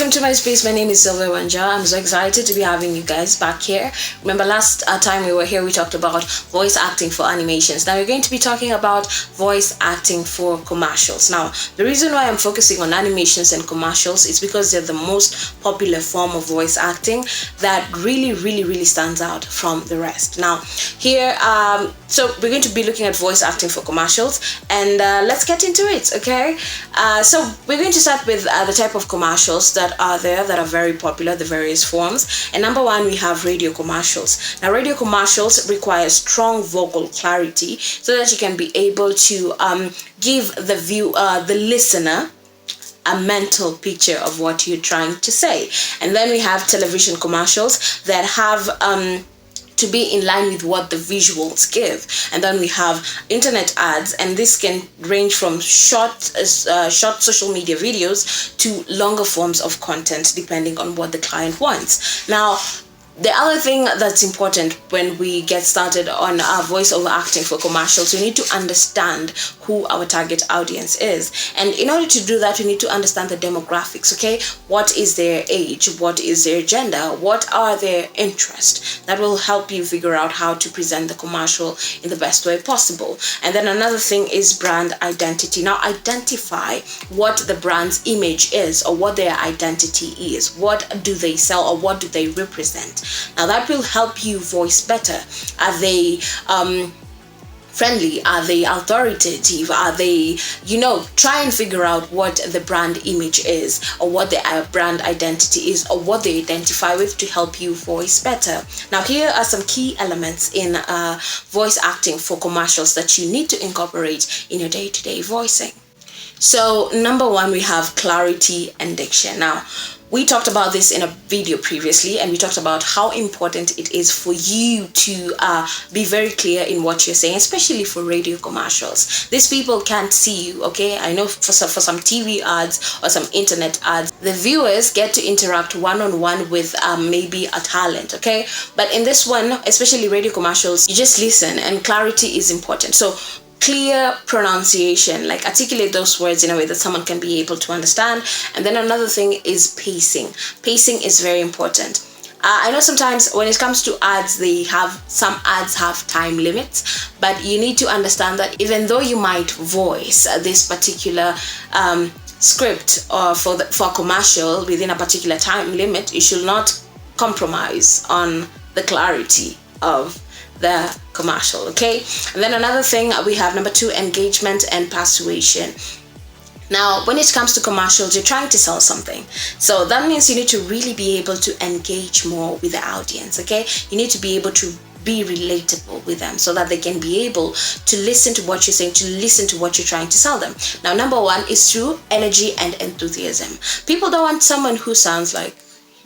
welcome to my space. My name is Sylvia Wanja. I'm so excited to be having you guys back here. Remember last time we were here, we talked about voice acting for animations. Now we're going to be talking about voice acting for commercials. Now, the reason why I'm focusing on animations and commercials is because they're the most popular form of voice acting that really stands out from the rest. Now, here, so we're going to be looking at voice acting for commercials, and let's get into it, okay? So we're going to start with the type of commercials that are there that are very popular, the various forms. And number one, we have radio commercials. Now, radio commercials require strong vocal clarity so that you can be able to give the listener a mental picture of what you're trying to say. And then we have television commercials that have to be in line with what the visuals give. And then we have internet ads, and this can range from short social media videos to longer forms of content depending on what the client wants. Now, the other thing that's important when we get started on our voiceover acting for commercials, we need to understand who our target audience is. And in order to do that, we need to understand the demographics, okay? What is their age? What is their gender? What are their interests? That will help you figure out how to present the commercial in the best way possible. And then another thing is brand identity. Now, identify what the brand's image is or what their identity is. What do they sell or what do they represent? Now, that will help you voice better. Are they friendly? Are they authoritative? Are they, try and figure out what the brand image is or what the brand identity is or what they identify with to help you voice better. Now, here are some key elements in voice acting for commercials that you need to incorporate in your day-to-day voicing. So, number one, we have clarity and diction. Now, we talked about this in a video previously, and we talked about how important it is for you to be very clear in what you're saying, especially for radio commercials. These people can't see you, okay? I know for some TV ads or some internet ads, the viewers get to interact one-on-one with maybe a talent, okay? But in this one, especially radio commercials, you just listen, and clarity is important. So, clear pronunciation, like articulate those words in a way that someone can be able to understand. And then another thing is pacing. Pacing is very important. I know sometimes when it comes to ads, some ads have time limits, but you need to understand that even though you might voice this particular script for a commercial within a particular time limit, you should not compromise on the clarity of the commercial, okay? And then another thing we have, number two, engagement and persuasion. Now, when it comes to commercials, you're trying to sell something. So that means you need to really be able to engage more with the audience, okay? You need to be able to be relatable with them so that they can be able to listen to what you're saying, to listen to what you're trying to sell them. Now, number one is through energy and enthusiasm. People don't want someone who sounds like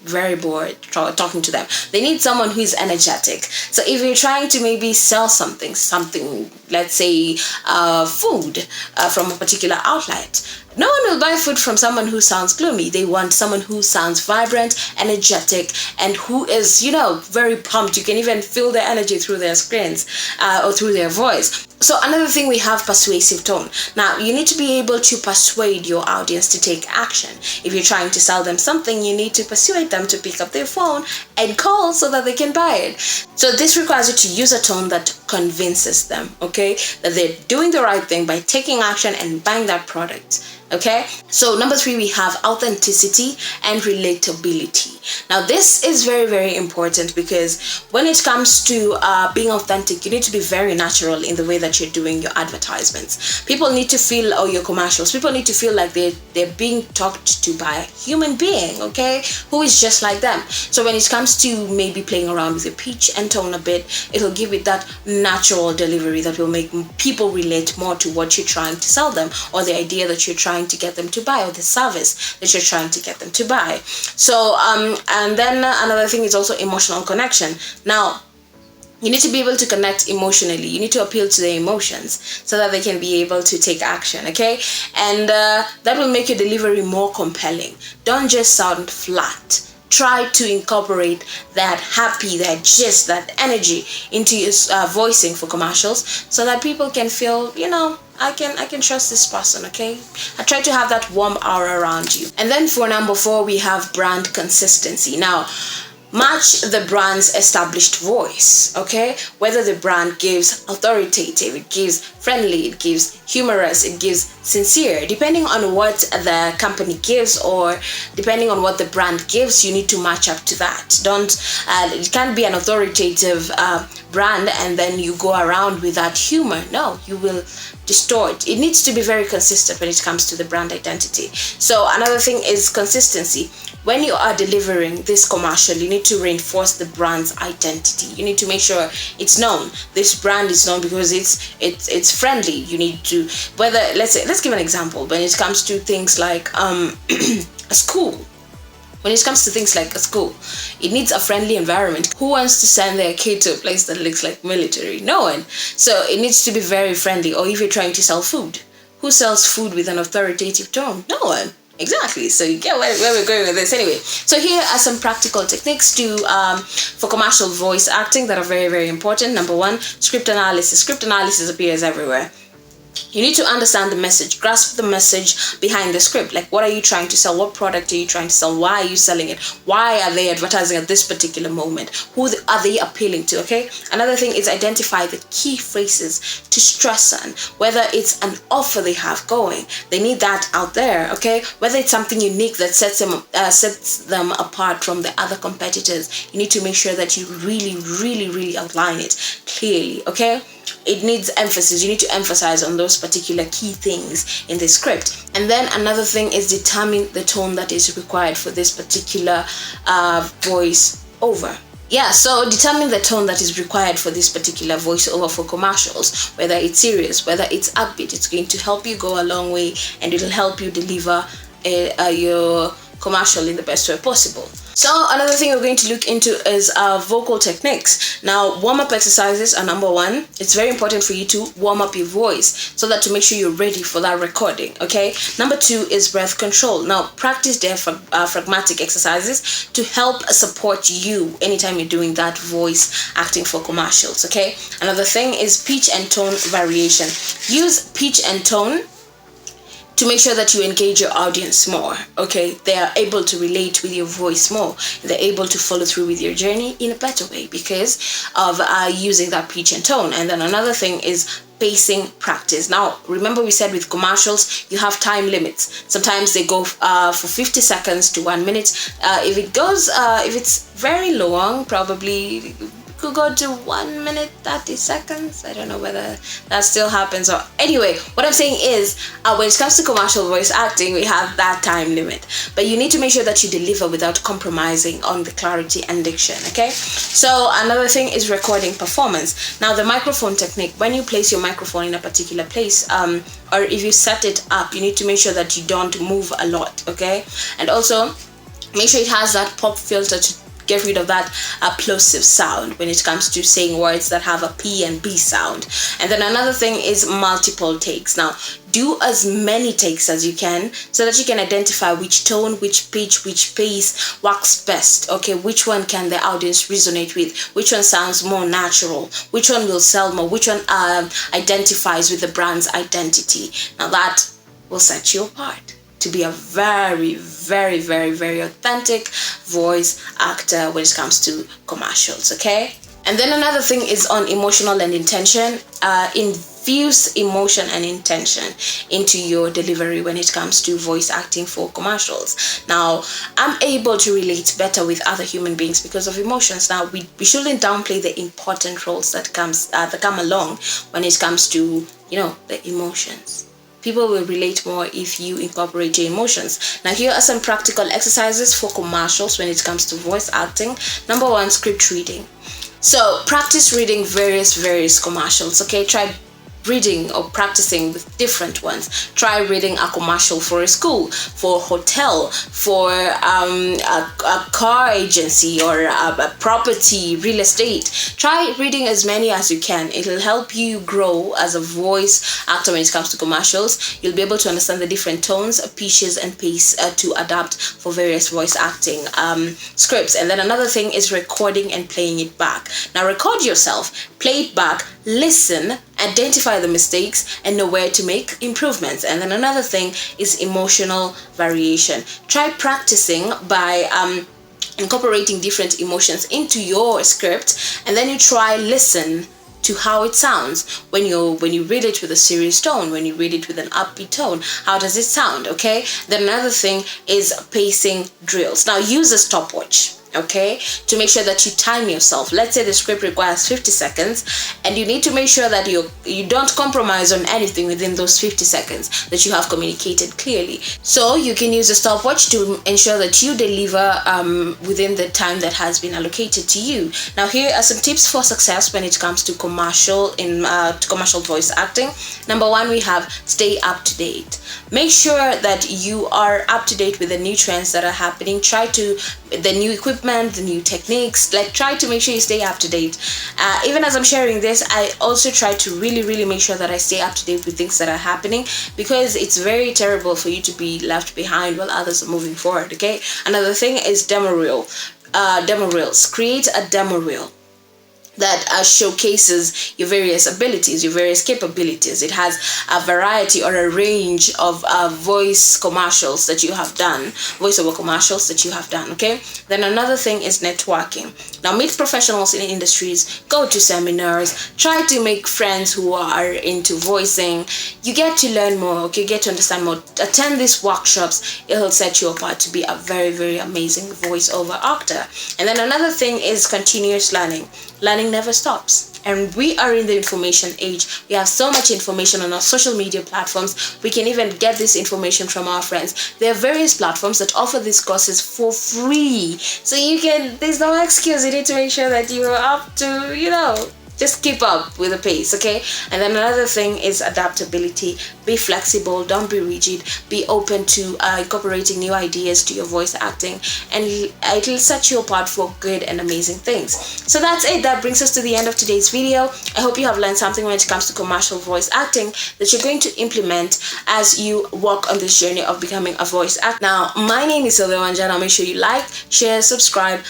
very bored talking to them. They need someone who is energetic. So if you're trying to maybe sell something, let's say food from a particular outlet, no one will buy food from someone who sounds gloomy. They want someone who sounds vibrant, energetic, and who is, very pumped. You can even feel their energy through their screens or through their voice. So another thing, we have persuasive tone. Now, you need to be able to persuade your audience to take action. If you're trying to sell them something, you need to persuade them to pick up their phone and call so that they can buy it. So this requires you to use a tone that convinces them, okay, that they're doing the right thing by taking action and buying that product. Okay, so number three, we have authenticity and relatability. Now, this is very important because when it comes to being authentic, you need to be very natural in the way that you're doing your advertisements. People need to feel, or your commercials, people need to feel like they're being talked to by a human being, okay, who is just like them. So when it comes to maybe playing around with your pitch and tone a bit, it'll give it that natural delivery that will make people relate more to what you're trying to sell them, or the idea that you're trying to get them to buy, or the service that you're trying to get them to buy. So and then another thing is also emotional connection. Now, you need to be able to connect emotionally. You need to appeal to their emotions so that they can be able to take action, okay? And that will make your delivery more compelling. Don't just sound flat. Try to incorporate that happy, that gist, that energy into your voicing for commercials so that people can feel, I can trust this person, okay? I try to have that warm aura around you. And then for number 4, we have brand consistency. Now, match the brand's established voice, okay? Whether the brand gives authoritative, it gives friendly, it gives humorous, it gives sincere. Depending on what the company gives or depending on what the brand gives, you need to match up to that. It can't be an authoritative brand and then you go around with that humor. No, you will distort. It needs to be very consistent when it comes to the brand identity. So another thing is consistency. When you are delivering this commercial, you need to reinforce the brand's identity. You need to make sure it's known. This brand is known because it's friendly. You need to, whether, let's give an example. When it comes to things like a school, when it comes to things like a school, it needs a friendly environment. Who wants to send their kid to a place that looks like military? No one. So it needs to be very friendly. Or if you're trying to sell food, who sells food with an authoritative tone? No one. Exactly. So you get where we're going with this. Anyway, so here are some practical techniques for commercial voice acting that are very, very important. Number 1, script analysis. Script analysis appears everywhere. You need to understand the message, grasp the message behind the script. Like, what are you trying to sell? What product are you trying to sell? Why are you selling it? Why are they advertising at this particular moment? Who are they appealing to? Okay. Another thing is identify the key phrases to stress on. Whether it's an offer they have going, they need that out there. Okay. Whether it's something unique that sets them apart from the other competitors, you need to make sure that you really, really, really outline it clearly. Okay. It needs emphasis. You need to emphasize on those particular key things in the script. And then another thing is determine the tone that is required for this particular voice over. Yeah, so determine the tone that is required for this particular voiceover for commercials, whether it's serious, whether it's upbeat. It's going to help you go a long way and it'll help you deliver your commercial in the best way possible. So another thing we're going to look into is vocal techniques. Now, warm-up exercises are number 1. It's very important for you to warm up your voice so that to make sure you're ready for that recording, okay? Number 2 is breath control. Now, practice diaphragmatic exercises to help support you anytime you're doing that voice acting for commercials, okay? Another thing is pitch and tone variation. Use pitch and tone to make sure that you engage your audience more, okay? They are able to relate with your voice more. They're able to follow through with your journey in a better way because of using that pitch and tone. And then another thing is pacing practice. Now, remember we said with commercials, you have time limits. Sometimes they go for 50 seconds to 1 minute. If it's very long, probably could go to 1 minute 30 seconds. I don't know whether that still happens, or anyway, what I'm saying is when it comes to commercial voice acting, we have that time limit, but you need to make sure that you deliver without compromising on the clarity and diction, okay? So another thing is recording performance. Now, the microphone technique, when you place your microphone in a particular place, or if you set it up, you need to make sure that you don't move a lot, okay? And also make sure it has that pop filter to get rid of that plosive sound when it comes to saying words that have a P and B sound. And then another thing is multiple takes. Now, do as many takes as you can so that you can identify which tone, which pitch, which pace works best. Okay, which one can the audience resonate with? Which one sounds more natural? Which one will sell more? Which one identifies with the brand's identity? Now that will set you apart to be a very, very, very, very authentic voice actor when it comes to commercials, okay? And then another thing is on emotional and intention. Infuse emotion and intention into your delivery when it comes to voice acting for commercials. Now, I'm able to relate better with other human beings because of emotions. Now, we shouldn't downplay the important roles that come along when it comes to, the emotions. People will relate more if you incorporate your emotions. Now, here are some practical exercises for commercials when it comes to voice acting. Number 1, script reading. So practice reading various commercials, okay? Try reading or practicing with different ones. Try reading a commercial for a school, for a hotel, for a car agency, or a property, real estate. Try reading as many as you can. It'll help you grow as a voice actor when it comes to commercials. You'll be able to understand the different tones, pitches, and pace to adapt for various voice acting scripts. And then another thing is recording and playing it back. Now, record yourself, play it back, listen, identify the mistakes, and know where to make improvements. And then another thing is emotional variation. Try practicing by incorporating different emotions into your script, and then you try listen to how it sounds when you read it with a serious tone, when you read it with an upbeat tone. How does it sound? Okay. Then another thing is pacing drills. Now use a stopwatch, okay, to make sure that you time yourself. Let's say the script requires 50 seconds, and you need to make sure that you don't compromise on anything within those 50 seconds, that you have communicated clearly. So you can use a stopwatch to ensure that you deliver within the time that has been allocated to you. Now here are some tips for success when it comes to commercial voice acting. Number one, we have stay up to date. Make sure that you are up to date with the new trends that are happening. The new equipment, the new techniques, like try to make sure you stay up to date. Even as I'm sharing this, I also try to really make sure that I stay up to date with things that are happening, because it's very terrible for you to be left behind while others are moving forward. Okay. Another thing is demo reel. Demo reels. Create a demo reel that showcases your various abilities, your various capabilities. It has a variety or a range of voiceover commercials that you have done, okay? Then another thing is networking. Now meet professionals in industries, go to seminars, try to make friends who are into voicing. You get to learn more, okay? Get to understand more. Attend these workshops. It'll set you apart to be a very amazing voiceover actor. And then another thing is continuous learning. Learning never stops. And we are in the information age. We have so much information on our social media platforms. We can even get this information from our friends. There are various platforms that offer these courses for free. So there's no excuse. You need to make sure that you're up to, just keep up with the pace, okay? And then another thing is adaptability. Be flexible, don't be rigid. Be open to incorporating new ideas to your voice acting, and it'll set you apart for good and amazing things. So that's it. That brings us to the end of today's video. I hope you have learned something when it comes to commercial voice acting that you're going to implement as you walk on this journey of becoming a voice actor. Now, my name is Sylvia Wanjana. Make sure you like, share, subscribe,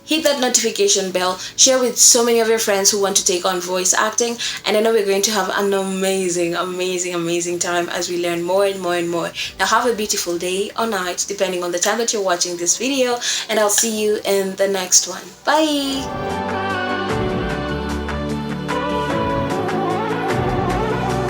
hit that notification bell, share with so many of your friends who want to take on voice acting, and I know we're going to have an amazing time as we learn more and more. Now have a beautiful day or night, depending on the time that you're watching this video, and I'll see you in the next one. Bye.